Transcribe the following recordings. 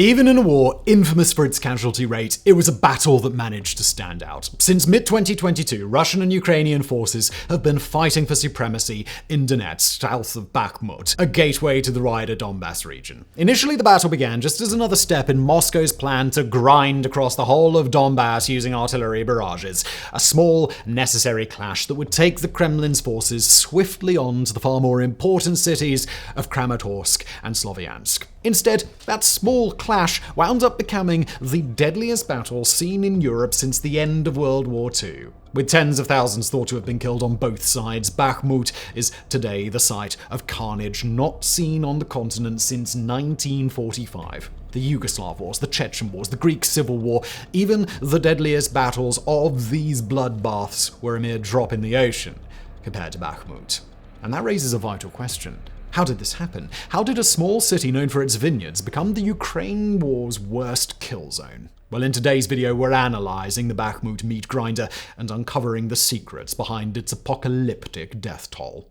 Even in a war infamous for its casualty rate, it was a battle that managed to stand out. Since mid-2022, Russian and Ukrainian forces have been fighting for supremacy in Donetsk, south of Bakhmut, a gateway to the wider Donbass region. Initially, the battle began just as another step in Moscow's plan to grind across the whole of Donbass using artillery barrages, a small, necessary clash that would take the Kremlin's forces swiftly on to the far more important cities of Kramatorsk and Sloviansk. Instead, that small clash wound up becoming the deadliest battle seen in Europe since the end of World War II. With tens of thousands thought to have been killed on both sides, Bakhmut is today the site of carnage not seen on the continent since 1945. The Yugoslav Wars, the Chechen Wars, the Greek Civil War, even the deadliest battles of these bloodbaths were a mere drop in the ocean compared to Bakhmut. And that raises a vital question. How did this happen? How did a small city known for its vineyards become the Ukraine war's worst kill zone? Well, in today's video, we're analysing the Bakhmut meat grinder and uncovering the secrets behind its apocalyptic death toll.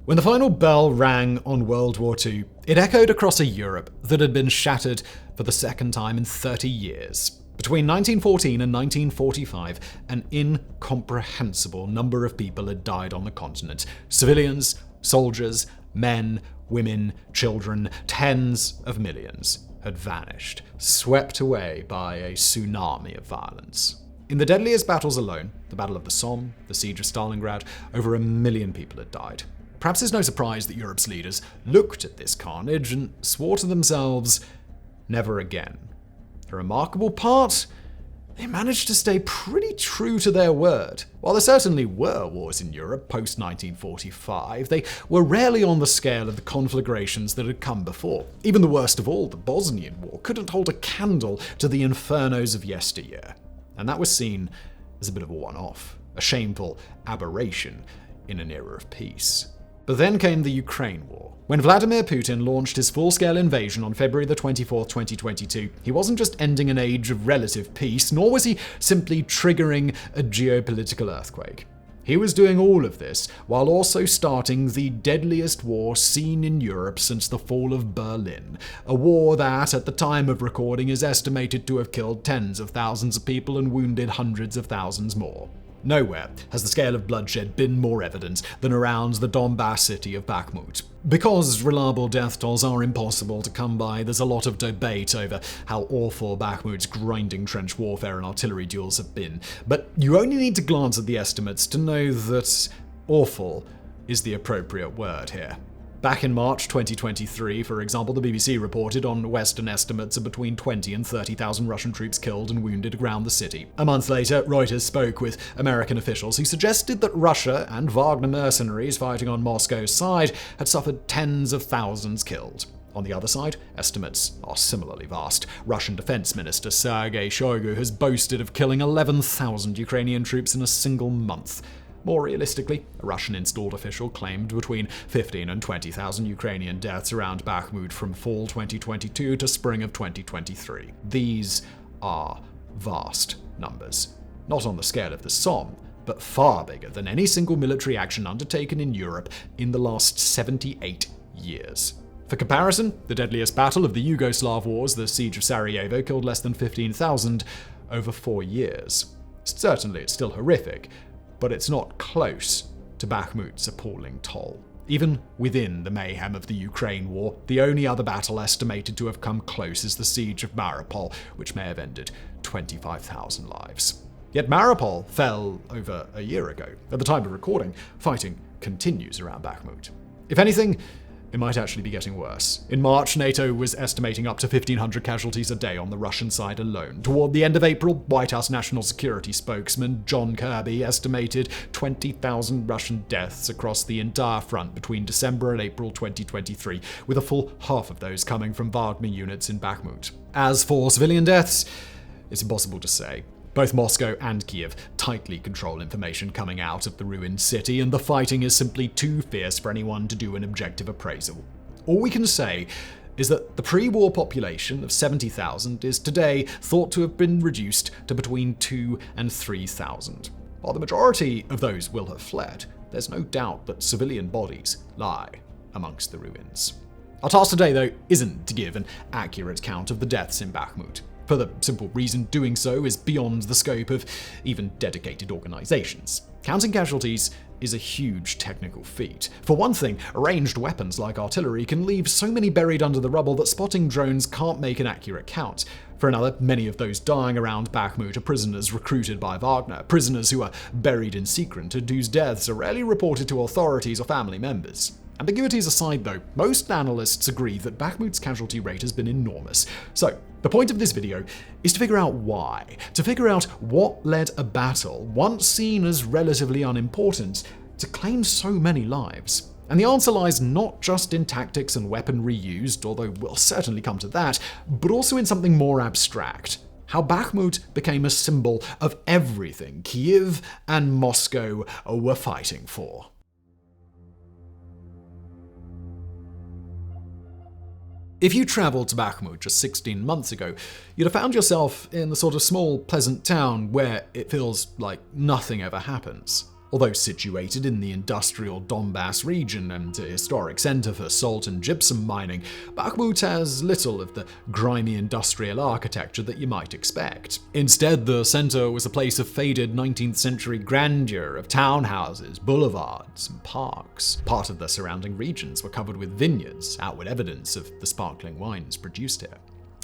When the final bell rang on World War II, it echoed across a Europe that had been shattered for the second time in 30 years. Between 1914 and 1945, an incomprehensible number of people had died on the continent. Civilians, soldiers, men, women, children, tens of millions had vanished, swept away by a tsunami of violence. In the deadliest battles alone, the Battle of the Somme, the Siege of Stalingrad, over 1 million people had died. Perhaps it's no surprise that Europe's leaders looked at this carnage and swore to themselves, never again. The remarkable part? They managed to stay pretty true to their word. While there certainly were wars in Europe post-1945, they were rarely on the scale of the conflagrations that had come before. Even the worst of all, the Bosnian War, couldn't hold a candle to the infernos of yesteryear. And that was seen as a bit of a one-off, a shameful aberration in an era of peace. But then came the Ukraine war. When Vladimir Putin launched his full-scale invasion on February the 24th, 2022, he wasn't just ending an age of relative peace, nor was he simply triggering a geopolitical earthquake. He was doing all of this while also starting the deadliest war seen in Europe since the fall of Berlin, a war that, at the time of recording, is estimated to have killed tens of thousands of people and wounded hundreds of thousands more. Nowhere has the scale of bloodshed been more evident than around the Donbass city of Bakhmut. Because reliable death tolls are impossible to come by, there's a lot of debate over how awful Bakhmut's grinding trench warfare and artillery duels have been. But you only need to glance at the estimates to know that awful is the appropriate word here. Back in March 2023, for example, the BBC reported on Western estimates of between 20 and 30,000 Russian troops killed and wounded around the city. A month later, Reuters spoke with American officials who suggested that Russia and Wagner mercenaries fighting on Moscow's side had suffered tens of thousands killed. On the other side, estimates are similarly vast. Russian Defense Minister Sergei Shoigu has boasted of killing 11,000 Ukrainian troops in a single month. More realistically, a Russian-installed official claimed between 15 and 20,000 Ukrainian deaths around Bakhmut from fall 2022 to spring of 2023. These are vast numbers. Not on the scale of the Somme, but far bigger than any single military action undertaken in Europe in the last 78 years. For comparison, the deadliest battle of the Yugoslav Wars, the Siege of Sarajevo, killed less than 15,000 over 4 years. Certainly, it's still horrific, but it's not close to Bakhmut's appalling toll. Even within the mayhem of the Ukraine war, the only other battle estimated to have come close is the Siege of Mariupol, which may have ended 25,000 lives. Yet Mariupol fell over a year ago. At the time of recording, fighting continues around Bakhmut. If anything, it might actually be getting worse. In March, NATO was estimating up to 1,500 casualties a day on the Russian side alone. Toward the end of April, White House National Security spokesman John Kirby estimated 20,000 Russian deaths across the entire front between December and April 2023, with a full half of those coming from Wagner units in Bakhmut. As for civilian deaths, it's impossible to say. Both Moscow and Kiev tightly control information coming out of the ruined city, and the fighting is simply too fierce for anyone to do an objective appraisal. All we can say is that the pre-war population of 70,000 is today thought to have been reduced to between 2,000 and 3,000. While the majority of those will have fled, there's no doubt that civilian bodies lie amongst the ruins. Our task today, though, isn't to give an accurate count of the deaths in Bakhmut, for the simple reason doing so is beyond the scope of even dedicated organizations. Counting casualties is a huge technical feat. For one thing, ranged weapons like artillery can leave so many buried under the rubble that spotting drones can't make an accurate count. For another, many of those dying around Bakhmut are prisoners recruited by Wagner, prisoners who are buried in secret and whose deaths are rarely reported to authorities or family members. Ambiguities aside though, most analysts agree that Bakhmut's casualty rate has been enormous. So, the point of this video is to figure out why, to figure out what led a battle, once seen as relatively unimportant, to claim so many lives. And the answer lies not just in tactics and weaponry used, although we'll certainly come to that, but also in something more abstract. How Bakhmut became a symbol of everything Kyiv and Moscow were fighting for. If you travelled to Bakhmut just 16 months ago, you'd have found yourself in the sort of small, pleasant town where it feels like nothing ever happens. Although situated in the industrial Donbass region and a historic centre for salt and gypsum mining, Bakhmut has little of the grimy industrial architecture that you might expect. Instead, the centre was a place of faded 19th century grandeur of townhouses, boulevards, and parks. Part of the surrounding regions were covered with vineyards, outward evidence of the sparkling wines produced here.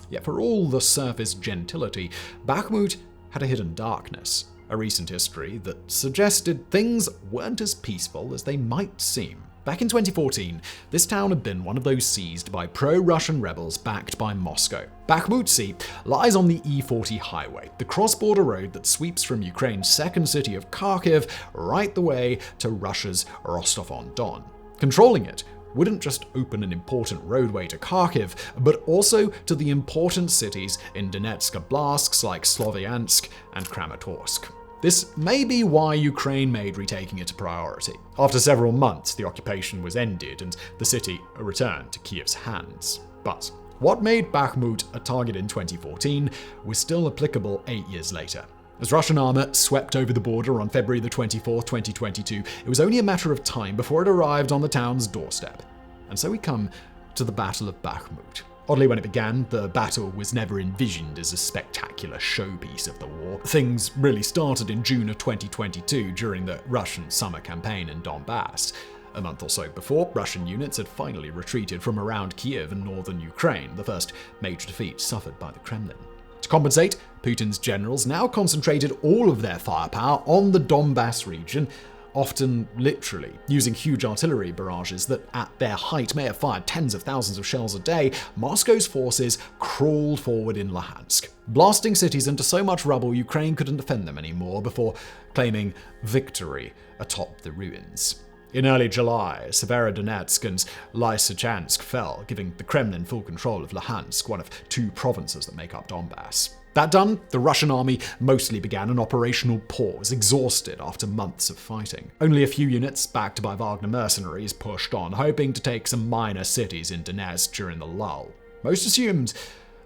Yet for all the surface gentility, Bakhmut had a hidden darkness. A recent history that suggested things weren't as peaceful as they might seem. Back in 2014, this town had been one of those seized by pro-Russian rebels backed by Moscow. Bakhmut lies on the E40 highway, the cross-border road that sweeps from Ukraine's second city of Kharkiv right the way to Russia's Rostov-on-Don. Controlling it wouldn't just open an important roadway to Kharkiv, but also to the important cities in Donetsk oblasts like Sloviansk and Kramatorsk. This may be why Ukraine made retaking it a priority. After several months, the occupation was ended and the city returned to Kyiv's hands. But what made Bakhmut a target in 2014 was still applicable 8 years later. As Russian armor swept over the border on February 24, 2022, it was only a matter of time before it arrived on the town's doorstep. And so we come to the Battle of Bakhmut. Oddly, when it began, the battle was never envisioned as a spectacular showpiece of the war. Things really started in June of 2022 during the Russian summer campaign in Donbass. A month or so before, Russian units had finally retreated from around Kyiv and northern Ukraine, the first major defeat suffered by the Kremlin. To compensate, Putin's generals now concentrated all of their firepower on the Donbass region, often literally, using huge artillery barrages that at their height may have fired tens of thousands of shells a day. Moscow's forces crawled forward in Luhansk, blasting cities into so much rubble Ukraine couldn't defend them anymore before claiming victory atop the ruins. In early July, Severodonetsk and Lysychansk fell, giving the Kremlin full control of Luhansk, one of two provinces that make up Donbass. That done, the Russian army mostly began an operational pause, exhausted after months of fighting. Only a few units, backed by Wagner mercenaries, pushed on, hoping to take some minor cities in Donetsk during the lull. Most assumed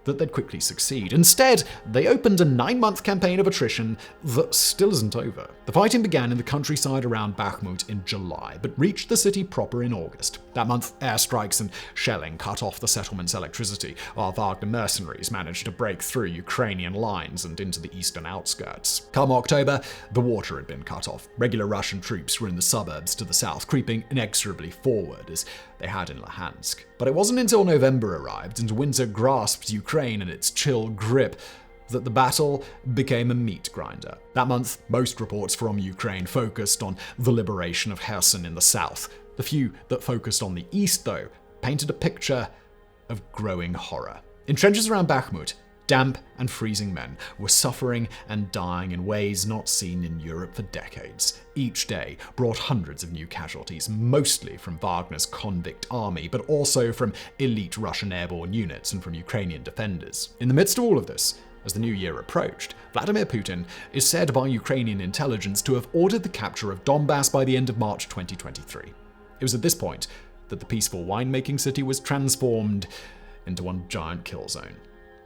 that they'd quickly succeed. Instead, they opened a 9-month campaign of attrition that still isn't over. The fighting began in the countryside around Bakhmut in July, but reached the city proper in August. That month, airstrikes and shelling cut off the settlement's electricity, while Wagner mercenaries managed to break through Ukrainian lines and into the eastern outskirts. Come October, the water had been cut off. Regular Russian troops were in the suburbs to the south, creeping inexorably forward as they had in Luhansk. But it wasn't until November arrived and winter grasped Ukraine in its chill grip that the battle became a meat grinder. That month, most reports from Ukraine focused on the liberation of Kherson in the south. The few that focused on the east, though, painted a picture of growing horror. In trenches around Bakhmut, damp and freezing men were suffering and dying in ways not seen in Europe for decades. Each day brought hundreds of new casualties, mostly from Wagner's convict army, but also from elite Russian airborne units and from Ukrainian defenders. In the midst of all of this, as the new year approached, Vladimir Putin is said by Ukrainian intelligence to have ordered the capture of Donbass by the end of March 2023. It was at this point that the peaceful winemaking city was transformed into one giant kill zone.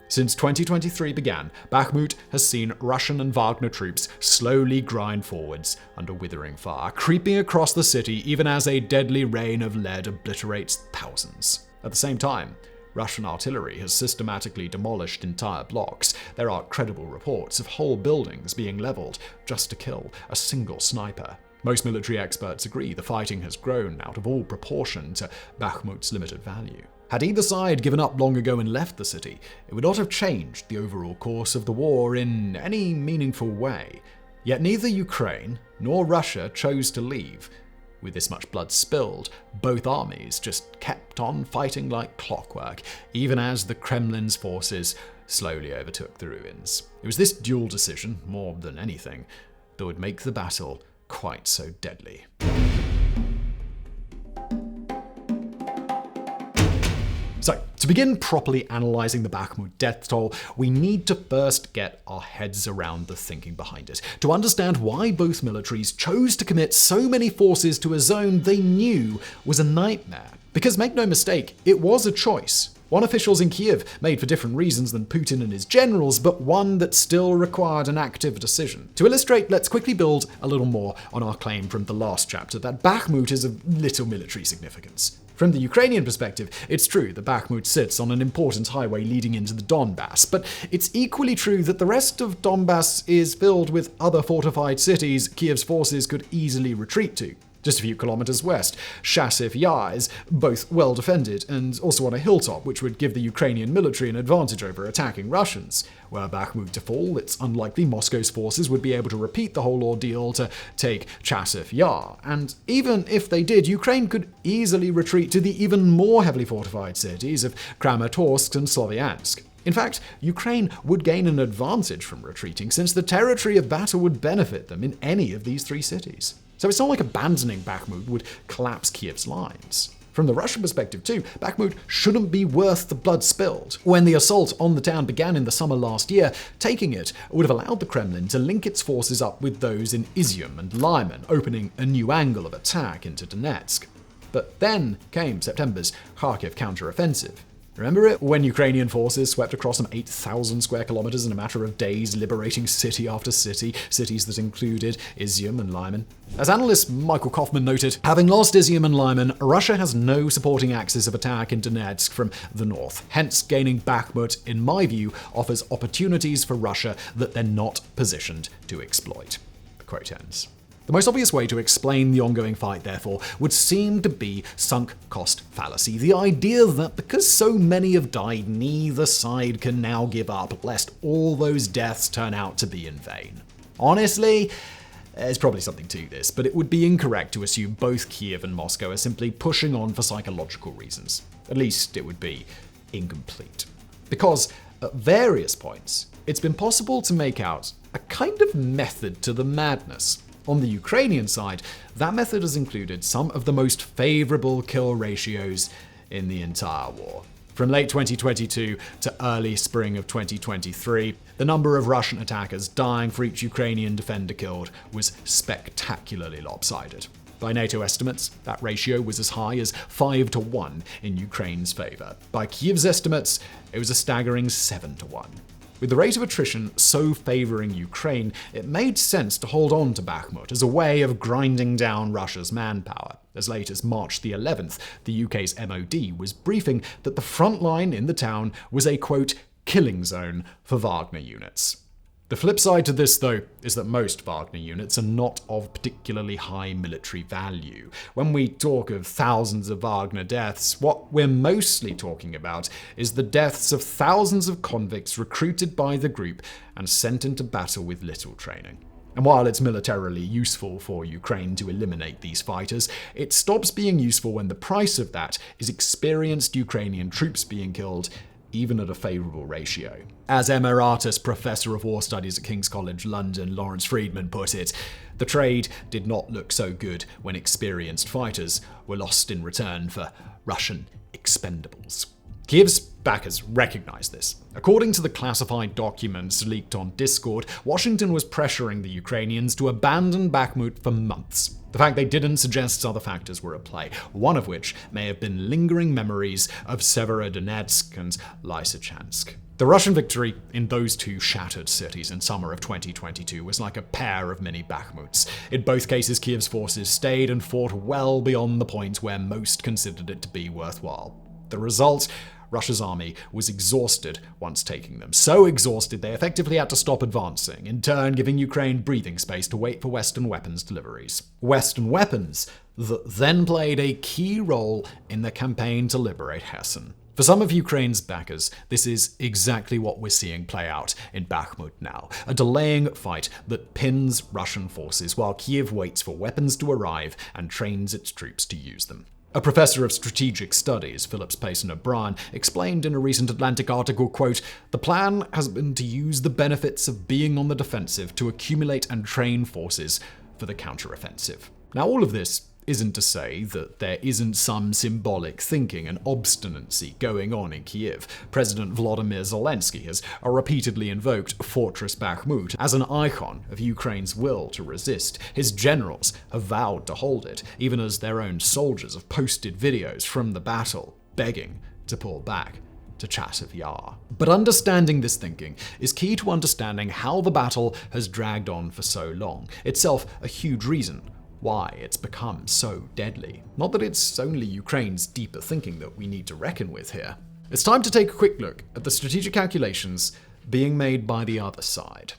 Since 2023 began, Bakhmut has seen Russian and Wagner troops slowly grind forwards under withering fire, creeping across the city even as a deadly rain of lead obliterates thousands. At the same time, Russian artillery has systematically demolished entire blocks. There are credible reports of whole buildings being leveled just to kill a single sniper. Most military experts agree the fighting has grown out of all proportion to Bakhmut's limited value. Had either side given up long ago and left the city, it would not have changed the overall course of the war in any meaningful way. Yet neither Ukraine nor Russia chose to leave. With this much blood spilled, both armies just kept on fighting like clockwork, even as the Kremlin's forces slowly overtook the ruins. It was this dual decision, more than anything, that would make the battle quite so deadly. So, to begin properly analysing the Bakhmut death toll, we need to first get our heads around the thinking behind it, to understand why both militaries chose to commit so many forces to a zone they knew was a nightmare. Because make no mistake, it was a choice. One officials in Kiev made for different reasons than Putin and his generals, but one that still required an active decision. To illustrate, let's quickly build a little more on our claim from the last chapter that Bakhmut is of little military significance. From the Ukrainian perspective, it's true that Bakhmut sits on an important highway leading into the Donbass, but it's equally true that the rest of Donbass is filled with other fortified cities Kiev's forces could easily retreat to. Just a few kilometers west, Chasiv Yar is both well defended and also on a hilltop, which would give the Ukrainian military an advantage over attacking Russians. Were Bakhmut to fall, it's unlikely Moscow's forces would be able to repeat the whole ordeal to take Chasiv Yar. And even if they did, Ukraine could easily retreat to the even more heavily fortified cities of Kramatorsk and Sloviansk. In fact, Ukraine would gain an advantage from retreating, since the territory of battle would benefit them in any of these three cities. So it's not like abandoning Bakhmut would collapse Kiev's lines. From the Russian perspective too, Bakhmut shouldn't be worth the blood spilled. When the assault on the town began in the summer last year, taking it would have allowed the Kremlin to link its forces up with those in Izium and Lyman, opening a new angle of attack into Donetsk. But then came September's Kharkiv counteroffensive. Remember it? When Ukrainian forces swept across some 8,000 square kilometers in a matter of days, liberating city after city, cities that included Izium and Lyman. As analyst Michael Kaufman noted, having lost Izium and Lyman, Russia has no supporting axis of attack in Donetsk from the north. Hence, gaining Bakhmut, in my view, offers opportunities for Russia that they're not positioned to exploit. The quote ends. The most obvious way to explain the ongoing fight, therefore, would seem to be sunk cost fallacy. The idea that because so many have died, neither side can now give up, lest all those deaths turn out to be in vain. Honestly, there's probably something to this, but it would be incorrect to assume both Kiev and Moscow are simply pushing on for psychological reasons. At least it would be incomplete. Because at various points, it's been possible to make out a kind of method to the madness. On the Ukrainian side, that method has included some of the most favorable kill ratios in the entire war. From late 2022 to early spring of 2023, the number of Russian attackers dying for each Ukrainian defender killed was spectacularly lopsided. By NATO estimates, that ratio was as high as 5-1 in Ukraine's favor. By Kiev's estimates, it was a staggering 7-1. With the rate of attrition so favoring Ukraine, it made sense to hold on to Bakhmut as a way of grinding down Russia's manpower. As late as March the 11th, the UK's MOD was briefing that the front line in the town was a, quote, killing zone for Wagner units. The flip side to this, though, is that most Wagner units are not of particularly high military value. When we talk of thousands of Wagner deaths, what we're mostly talking about is the deaths of thousands of convicts recruited by the group and sent into battle with little training. And while it's militarily useful for Ukraine to eliminate these fighters, it stops being useful when the price of that is experienced Ukrainian troops being killed, even at a favourable ratio. As Emeritus Professor of War Studies at King's College London, Lawrence Freedman, put it, the trade did not look so good when experienced fighters were lost in return for Russian expendables. Kiev's backers recognized this. According to the classified documents leaked on Discord, Washington was pressuring the Ukrainians to abandon Bakhmut for months. The fact they didn't suggests other factors were at play, one of which may have been lingering memories of Severodonetsk and Lysychansk. The Russian victory in those two shattered cities in summer of 2022 was like a pair of mini Bakhmuts. In both cases, Kiev's forces stayed and fought well beyond the point where most considered it to be worthwhile. The result? Russia's army was exhausted once taking them. So exhausted they effectively had to stop advancing, in turn giving Ukraine breathing space to wait for Western weapons deliveries. Western weapons that then played a key role in the campaign to liberate Kherson. For some of Ukraine's backers, this is exactly what we're seeing play out in Bakhmut now, a delaying fight that pins Russian forces while Kiev waits for weapons to arrive and trains its troops to use them. A professor of strategic studies, Phillips Payson O'Brien, explained in a recent Atlantic article, quote, "The plan has been to use the benefits of being on the defensive to accumulate and train forces for the counteroffensive." Now, all of this isn't to say that there isn't some symbolic thinking and obstinacy going on in Kiev. President Volodymyr Zelensky has repeatedly invoked Fortress Bakhmut as an icon of Ukraine's will to resist. His generals have vowed to hold it, even as their own soldiers have posted videos from the battle, begging to pull back to Chasiv Yar. But understanding this thinking is key to understanding how the battle has dragged on for so long, itself a huge reason why it's become so deadly. Not that it's only Ukraine's deeper thinking that we need to reckon with here. It's time to take a quick look at the strategic calculations being made by the other side.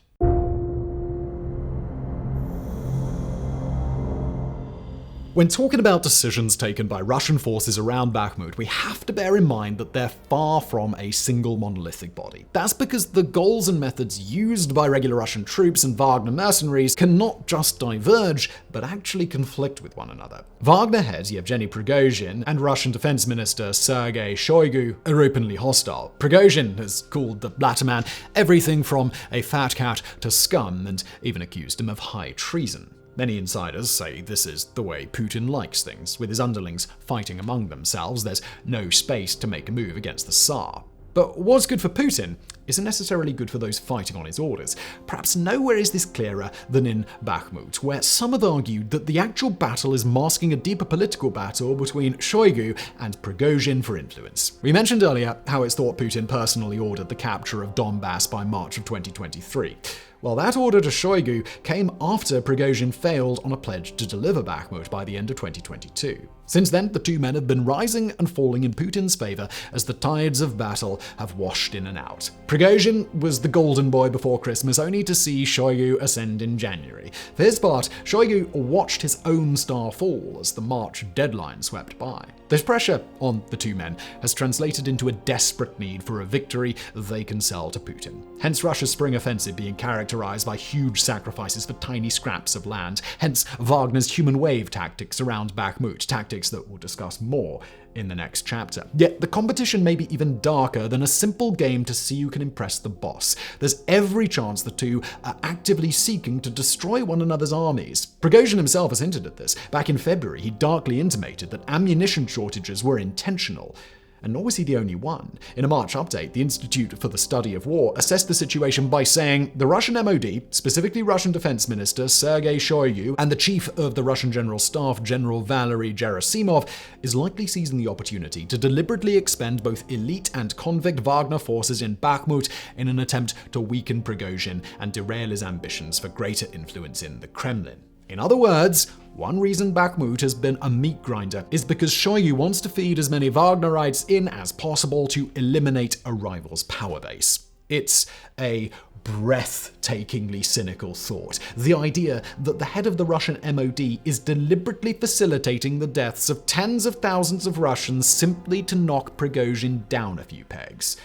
When talking about decisions taken by Russian forces around Bakhmut, we have to bear in mind that they're far from a single monolithic body. That's because the goals and methods used by regular Russian troops and Wagner mercenaries can not just diverge, but actually conflict with one another. Wagner head Yevgeny Prigozhin and Russian Defense Minister Sergei Shoigu are openly hostile. Prigozhin has called the latter man everything from a fat cat to scum, and even accused him of high treason. Many insiders say this is the way Putin likes things. With his underlings fighting among themselves, there's no space to make a move against the Tsar. But what's good for Putin isn't necessarily good for those fighting on his orders. Perhaps nowhere is this clearer than in Bakhmut, where some have argued that the actual battle is masking a deeper political battle between Shoigu and Prigozhin for influence. We mentioned earlier how it's thought Putin personally ordered the capture of Donbass by March of 2023. Well, that order to Shoigu came after Prigozhin failed on a pledge to deliver Bakhmut by the end of 2022. Since then, the two men have been rising and falling in Putin's favor as the tides of battle have washed in and out. Prigozhin was the golden boy before Christmas, only to see Shoigu ascend in January. For his part, Shoigu watched his own star fall as the March deadline swept by. This pressure on the two men has translated into a desperate need for a victory they can sell to Putin. Hence Russia's spring offensive being characterized by huge sacrifices for tiny scraps of land. Hence Wagner's human wave tactics around Bakhmut, tactics that we'll discuss more in the next chapter. Yet the competition may be even darker than a simple game to see who can impress the boss. There's every chance the two are actively seeking to destroy one another's armies. Prigozhin himself has hinted at this. Back in February, he darkly intimated that ammunition shortages were intentional. And nor was he the only one. In a March update, the Institute for the Study of War assessed the situation by saying the Russian MOD, specifically Russian Defense Minister Sergei Shoigu, and the Chief of the Russian General Staff, General Valery Gerasimov, is likely seizing the opportunity to deliberately expend both elite and convict Wagner forces in Bakhmut in an attempt to weaken Prigozhin and derail his ambitions for greater influence in the Kremlin. In other words, one reason Bakhmut has been a meat grinder is because Shoigu wants to feed as many Wagnerites in as possible to eliminate a rival's power base. It's a breathtakingly cynical thought. The idea that the head of the Russian MOD is deliberately facilitating the deaths of tens of thousands of Russians simply to knock Prigozhin down a few pegs.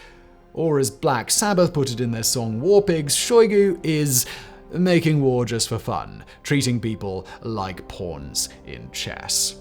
Or as Black Sabbath put it in their song War Pigs, Shoigu is making war just for fun, treating people like pawns in chess.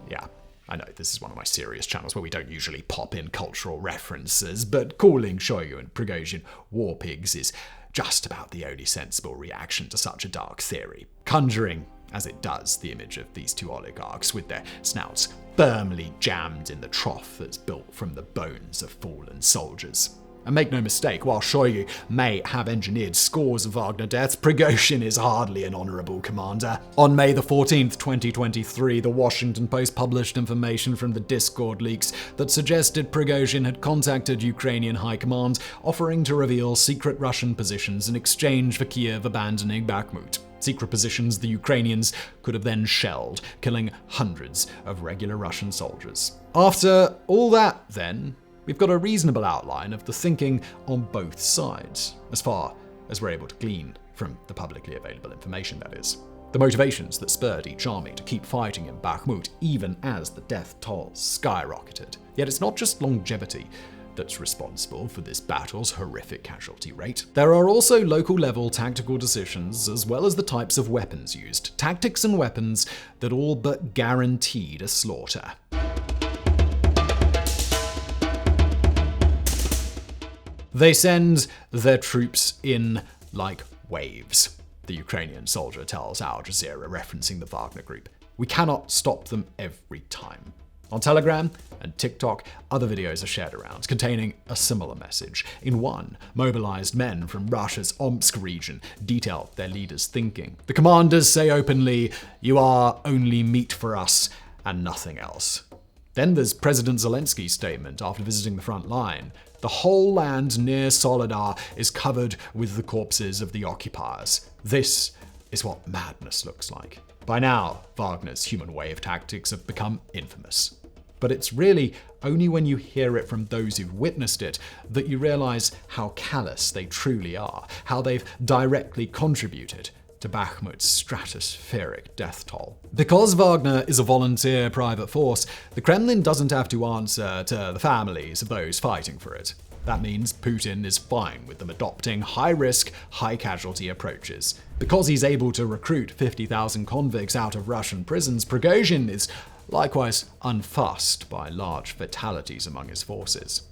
Yeah, I know this is one of my serious channels where we don't usually pop in cultural references, but calling Shoigu and Prigozhin war pigs is just about the only sensible reaction to such a dark theory. Conjuring as it does the image of these two oligarchs with their snouts firmly jammed in the trough that's built from the bones of fallen soldiers. And make no mistake, while Shoigu may have engineered scores of Wagner deaths, Prigozhin is hardly an honorable commander. On May the 14th, 2023, the Washington Post published information from the Discord leaks that suggested Prigozhin had contacted Ukrainian high command, offering to reveal secret Russian positions in exchange for Kiev abandoning Bakhmut. Secret positions the Ukrainians could have then shelled, killing hundreds of regular Russian soldiers. After all that, then, we've got a reasonable outline of the thinking on both sides, as far as we're able to glean from the publicly available information, that is. The motivations that spurred each army to keep fighting in Bakhmut, even as the death toll skyrocketed. Yet it's not just longevity that's responsible for this battle's horrific casualty rate. There are also local-level tactical decisions, as well as the types of weapons used, tactics and weapons that all but guaranteed a slaughter. They send their troops in like waves, the Ukrainian soldier tells Al Jazeera, referencing the Wagner group. We cannot stop them every time. On Telegram and TikTok, other videos are shared around, containing a similar message. In one, mobilized men from Russia's Omsk region detail their leaders' thinking. The commanders say openly, "You are only meat for us and nothing else." Then there's President Zelensky's statement after visiting the front line. The whole land near Soledar is covered with the corpses of the occupiers. This is what madness looks like. By now, Wagner's human wave tactics have become infamous. But it's really only when you hear it from those who've witnessed it that you realize how callous they truly are, how they've directly contributed to Bakhmut's stratospheric death toll. Because Wagner is a volunteer private force, the Kremlin doesn't have to answer to the families of those fighting for it. That means Putin is fine with them adopting high-risk, high-casualty approaches. Because he's able to recruit 50,000 convicts out of Russian prisons, Prigozhin is likewise unfussed by large fatalities among his forces.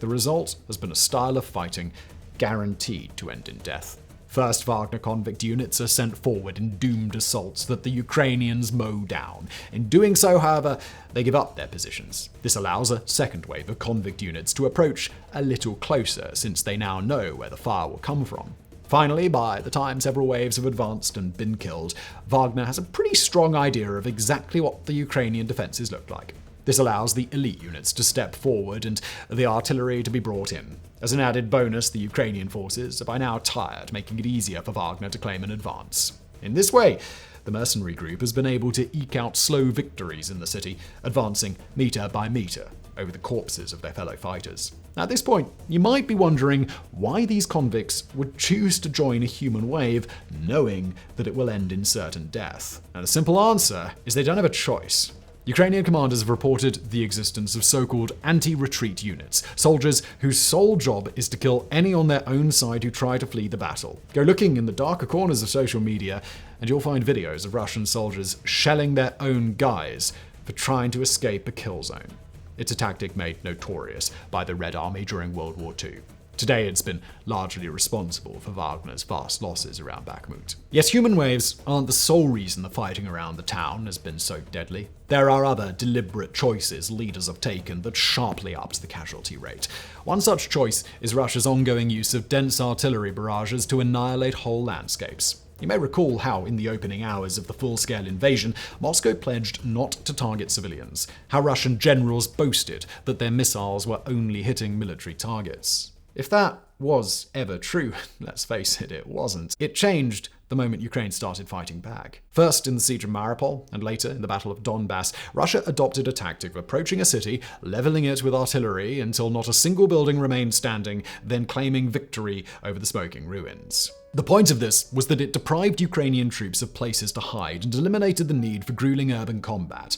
The result has been a style of fighting guaranteed to end in death. First Wagner convict units are sent forward in doomed assaults that the Ukrainians mow down. In doing so, however, they give up their positions. This allows a second wave of convict units to approach a little closer, since they now know where the fire will come from. Finally, by the time several waves have advanced and been killed, Wagner has a pretty strong idea of exactly what the Ukrainian defenses look like. This allows the elite units to step forward and the artillery to be brought in. As an added bonus, the Ukrainian forces are by now tired, making it easier for Wagner to claim an advance. In this way, the mercenary group has been able to eke out slow victories in the city, advancing meter by meter over the corpses of their fellow fighters. At this point, you might be wondering why these convicts would choose to join a human wave, knowing that it will end in certain death. And the simple answer is they don't have a choice. Ukrainian commanders have reported the existence of so-called anti-retreat units, soldiers whose sole job is to kill any on their own side who try to flee the battle. Go looking in the darker corners of social media, and you'll find videos of Russian soldiers shelling their own guys for trying to escape a kill zone. It's a tactic made notorious by the Red Army during World War II. Today, it's been largely responsible for Wagner's vast losses around Bakhmut. Yet human waves aren't the sole reason the fighting around the town has been so deadly. There are other deliberate choices leaders have taken that sharply ups the casualty rate. One such choice is Russia's ongoing use of dense artillery barrages to annihilate whole landscapes. You may recall how, in the opening hours of the full-scale invasion, Moscow pledged not to target civilians, how Russian generals boasted that their missiles were only hitting military targets. If that was ever true, let's face it, it wasn't. It changed the moment Ukraine started fighting back. First in the siege of Mariupol, and later in the Battle of Donbass, Russia adopted a tactic of approaching a city, leveling it with artillery until not a single building remained standing, then claiming victory over the smoking ruins. The point of this was that it deprived Ukrainian troops of places to hide and eliminated the need for grueling urban combat.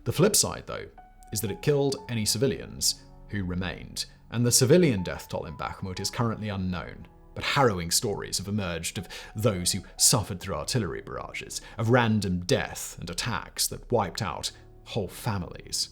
The flip side, though, is that it killed any civilians who remained. And the civilian death toll in Bakhmut is currently unknown. But harrowing stories have emerged of those who suffered through artillery barrages, of random death and attacks that wiped out whole families.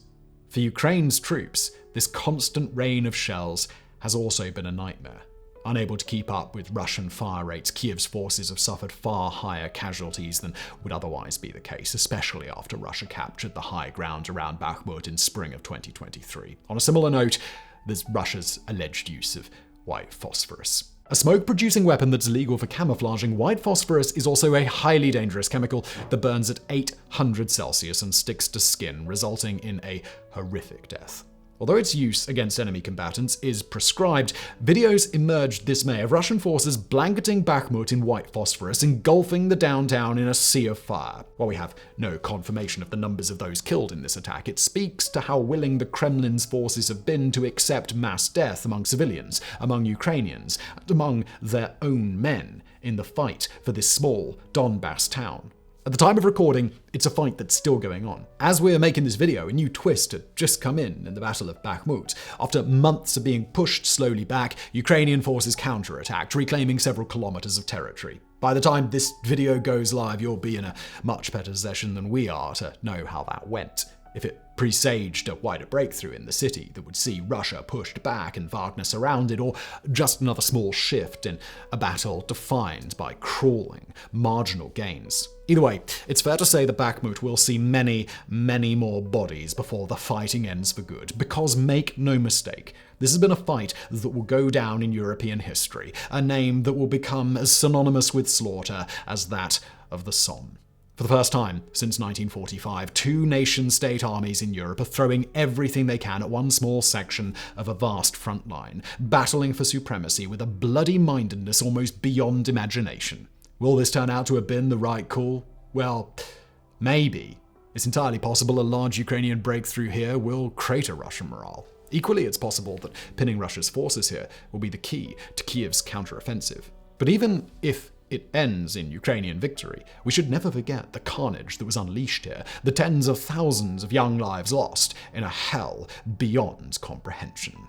For Ukraine's troops, this constant rain of shells has also been a nightmare. Unable to keep up with Russian fire rates, Kiev's forces have suffered far higher casualties than would otherwise be the case, especially after Russia captured the high ground around Bakhmut in spring of 2023. On a similar note, there's Russia's alleged use of white phosphorus. A smoke-producing weapon that's legal for camouflaging, white phosphorus is also a highly dangerous chemical that burns at 800 Celsius and sticks to skin, resulting in a horrific death. Although its use against enemy combatants is prescribed, videos emerged this May of Russian forces blanketing Bakhmut in white phosphorus, engulfing the downtown in a sea of fire. While we have no confirmation of the numbers of those killed in this attack, it speaks to how willing the Kremlin's forces have been to accept mass death among civilians, among Ukrainians, and among their own men in the fight for this small Donbass town. At the time of recording, it's a fight that's still going on. As we're making this video, a new twist had just come in the Battle of Bakhmut. After months of being pushed slowly back, Ukrainian forces counterattacked, reclaiming several kilometers of territory. By the time this video goes live, you'll be in a much better position than we are to know how that went. If it presaged a wider breakthrough in the city that would see Russia pushed back and Wagner surrounded, or just another small shift in a battle defined by crawling, marginal gains. Either way, it's fair to say that Bakhmut will see many, many more bodies before the fighting ends for good, because make no mistake, this has been a fight that will go down in European history, a name that will become as synonymous with slaughter as that of the Somme. For the first time since 1945, two nation-state armies in Europe are throwing everything they can at one small section of a vast front line, battling for supremacy with a bloody mindedness almost beyond imagination. Will this turn out to have been the right call? Well, maybe. It's entirely possible a large Ukrainian breakthrough here will crater Russian morale. Equally, it's possible that pinning Russia's forces here will be the key to Kiev's counteroffensive. But even if it ends in Ukrainian victory, we should never forget the carnage that was unleashed here, the tens of thousands of young lives lost in a hell beyond comprehension.